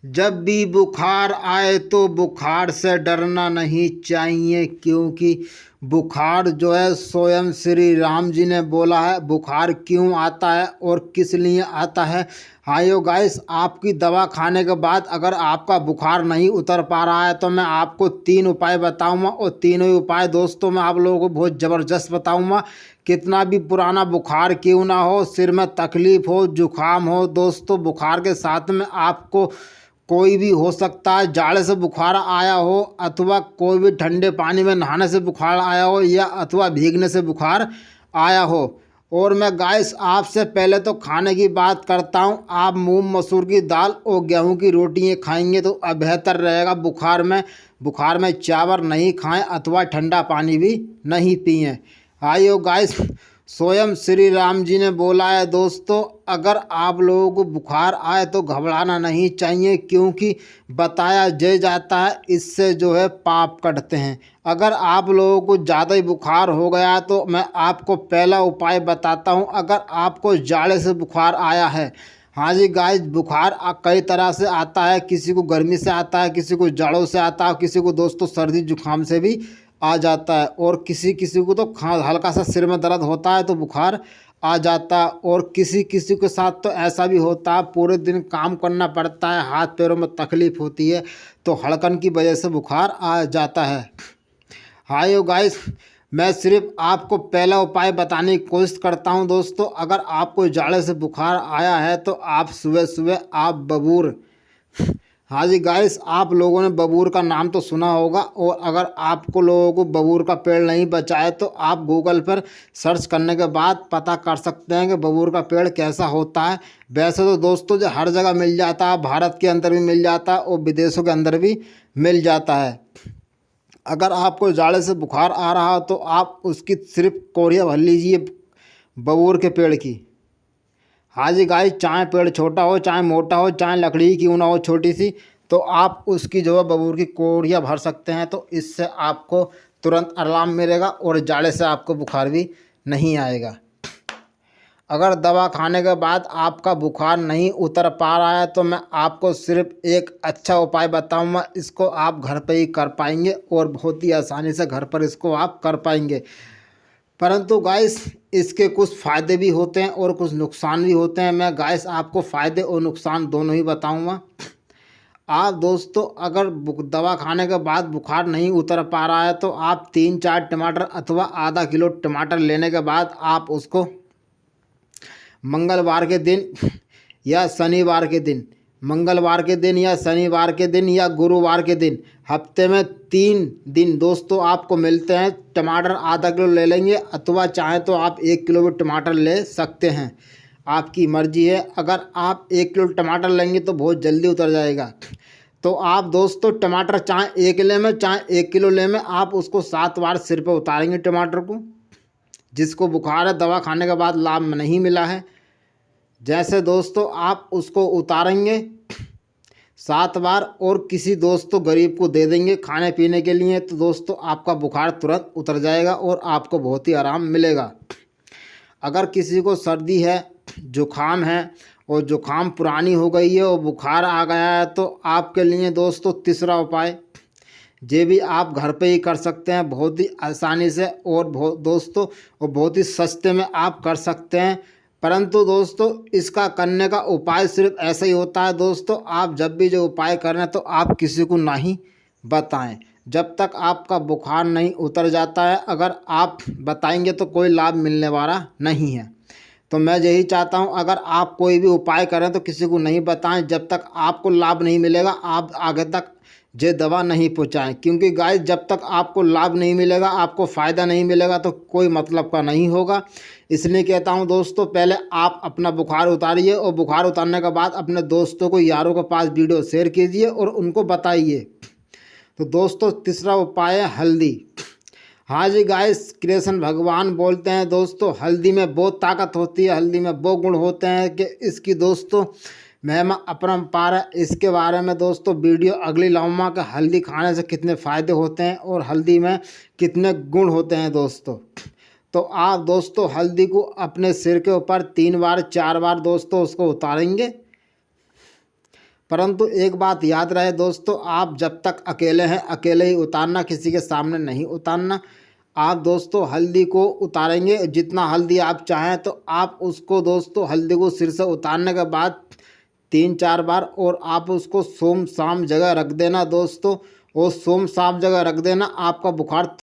जब भी बुखार आए तो बुखार से डरना नहीं चाहिए, क्योंकि बुखार जो है स्वयं श्री राम जी ने बोला है। बुखार क्यों आता है और किस लिए आता है? हायो गाइस, आपकी दवा खाने के बाद अगर आपका बुखार नहीं उतर पा रहा है तो मैं आपको 3 उपाय बताऊंगा, और तीनों ही उपाय दोस्तों मैं आप लोगों को बहुत ज़बरदस्त बताऊंगा। कितना भी पुराना बुखार क्यों ना हो, सिर में तकलीफ़ हो, जुकाम हो, दोस्तों बुखार के साथ में आपको कोई भी हो सकता है। जाड़े से बुखार आया हो, अथवा कोई भी ठंडे पानी में नहाने से बुखार आया हो, या अथवा भीगने से बुखार आया हो। और मैं गाइस आपसे पहले तो खाने की बात करता हूँ। आप मूंग मसूर की दाल और गेहूं की रोटियाँ खाएंगे तो बेहतर रहेगा। बुखार में चावल नहीं खाएं, अथवा ठंडा पानी भी नहीं पिएं। आइयो गाइस, स्वयं श्री राम जी ने बोला है दोस्तों, अगर आप लोगों को बुखार आए तो घबराना नहीं चाहिए, क्योंकि बताया जय जाता है इससे जो है पाप कटते हैं। अगर आप लोगों को ज़्यादा ही बुखार हो गया तो मैं आपको पहला उपाय बताता हूं। अगर आपको जाड़े से बुखार आया है, हाँ जी गाइस, बुखार कई तरह से आता है। किसी को गर्मी से आता है, किसी को जाड़ों से आता है, किसी को दोस्तों सर्दी जुकाम से भी आ जाता है, और किसी किसी को तो हल्का सा सिर में दर्द होता है तो बुखार आ जाता है। और किसी किसी के साथ तो ऐसा भी होता है पूरे दिन काम करना पड़ता है, हाथ पैरों में तकलीफ़ होती है, तो हड़कन की वजह से बुखार आ जाता है। हाय गाइस, मैं सिर्फ आपको पहला उपाय बताने की कोशिश करता हूं दोस्तों। अगर आपको जाड़े से बुखार आया है तो आप सुबह सुबह आप बबूर, हाँ जी गाइस, आप लोगों ने बबूर का नाम तो सुना होगा, और अगर आपको लोगों को बबूर का पेड़ नहीं बचा है तो आप गूगल पर सर्च करने के बाद पता कर सकते हैं कि बबूर का पेड़ कैसा होता है। वैसे तो दोस्तों जो हर जगह मिल जाता है, भारत के अंदर भी मिल जाता है और विदेशों के अंदर भी मिल जाता है। अगर आपको जाड़े से बुखार आ रहा हो तो आप उसकी सिर्फ कोरिया भर लीजिए बबूर के पेड़ की। हाँ जी गाइस, चाहे पेड़ छोटा हो, चाहे मोटा हो, चाहे लकड़ी की क्यों ना हो छोटी सी, तो आप उसकी जो है बबूर की कोड़ियाँ भर सकते हैं। तो इससे आपको तुरंत आराम मिलेगा और जाड़े से आपको बुखार भी नहीं आएगा। अगर दवा खाने के बाद आपका बुखार नहीं उतर पा रहा है तो मैं आपको सिर्फ एक अच्छा उपाय बताऊंगा। इसको आप घर पे ही कर पाएंगे और बहुत ही आसानी से घर पर इसको आप कर पाएंगे। परंतु गाइस, इसके कुछ फ़ायदे भी होते हैं और कुछ नुकसान भी होते हैं। मैं गाइस आपको फ़ायदे और नुकसान दोनों ही बताऊंगा। आप दोस्तों अगर दवा खाने के बाद बुखार नहीं उतर पा रहा है तो आप 3-4 टमाटर अथवा आधा किलो टमाटर लेने के बाद आप उसको मंगलवार के दिन या शनिवार के दिन, मंगलवार के दिन या शनिवार के दिन या गुरुवार के दिन, हफ्ते में 3 दिन दोस्तों आपको मिलते हैं। टमाटर आधा किलो ले लेंगे, अथवा चाहे तो आप 1 किलो भी टमाटर ले सकते हैं, आपकी मर्जी है। अगर आप 1 किलो टमाटर लेंगे तो बहुत जल्दी उतर जाएगा। तो आप दोस्तों टमाटर चाहे 1 ले में चाहे 1 किलो ले में, आप उसको 7 बार सिर पर उतारेंगे टमाटर को। जिसको बुखार है, दवा खाने के बाद लाभ नहीं मिला है, जैसे दोस्तों आप उसको उतारेंगे 7 बार और किसी दोस्तों गरीब को दे देंगे खाने पीने के लिए, तो दोस्तों आपका बुखार तुरंत उतर जाएगा और आपको बहुत ही आराम मिलेगा। अगर किसी को सर्दी है, जुखाम है और जुखाम पुरानी हो गई है और बुखार आ गया है, तो आपके लिए दोस्तों तीसरा उपाय ये भी आप घर पे ही कर सकते हैं बहुत ही आसानी से, और बहुत ही सस्ते में आप कर सकते हैं। परंतु दोस्तों इसका करने का उपाय सिर्फ ऐसा ही होता है दोस्तों, आप जब भी जो उपाय करें तो आप किसी को नहीं बताएं जब तक आपका बुखार नहीं उतर जाता है। अगर आप बताएंगे तो कोई लाभ मिलने वाला नहीं है। तो मैं यही चाहता हूं, अगर आप कोई भी उपाय करें तो किसी को नहीं बताएं जब तक आपको लाभ नहीं मिलेगा, आप आगे तक ये दवा नहीं पहुंचाएं। क्योंकि गाइस जब तक आपको लाभ नहीं मिलेगा, आपको फ़ायदा नहीं मिलेगा, तो कोई मतलब का नहीं होगा। इसलिए कहता हूं दोस्तों, पहले आप अपना बुखार उतारिए और बुखार उतारने के बाद अपने दोस्तों को, यारों के पास वीडियो शेयर कीजिए और उनको बताइए। तो दोस्तों तीसरा उपाय है हल्दी। हाँ जी गाइस, कृष्ण भगवान बोलते हैं दोस्तों, हल्दी में बहुत ताकत होती है, हल्दी में वो गुण होते हैं कि इसकी दोस्तों महिमा अपरंपार है। इसके बारे में दोस्तों वीडियो अगली लाऊंगा कि हल्दी खाने से कितने फ़ायदे होते हैं और हल्दी में कितने गुण होते हैं दोस्तों। तो आप दोस्तों हल्दी को अपने सिर के ऊपर 3 बार 4 बार दोस्तों उसको उतारेंगे। परंतु एक बात याद रहे दोस्तों, आप जब तक अकेले हैं अकेले ही उतारना, किसी के सामने नहीं उतारना। आप दोस्तों हल्दी को उतारेंगे, जितना हल्दी आप चाहें तो आप उसको दोस्तों हल्दी को सिर से उतारने के बाद 3-4 बार और आप उसको सोम शाम जगह रख देना दोस्तों, और सोम शाम जगह रख देना, आपका बुखार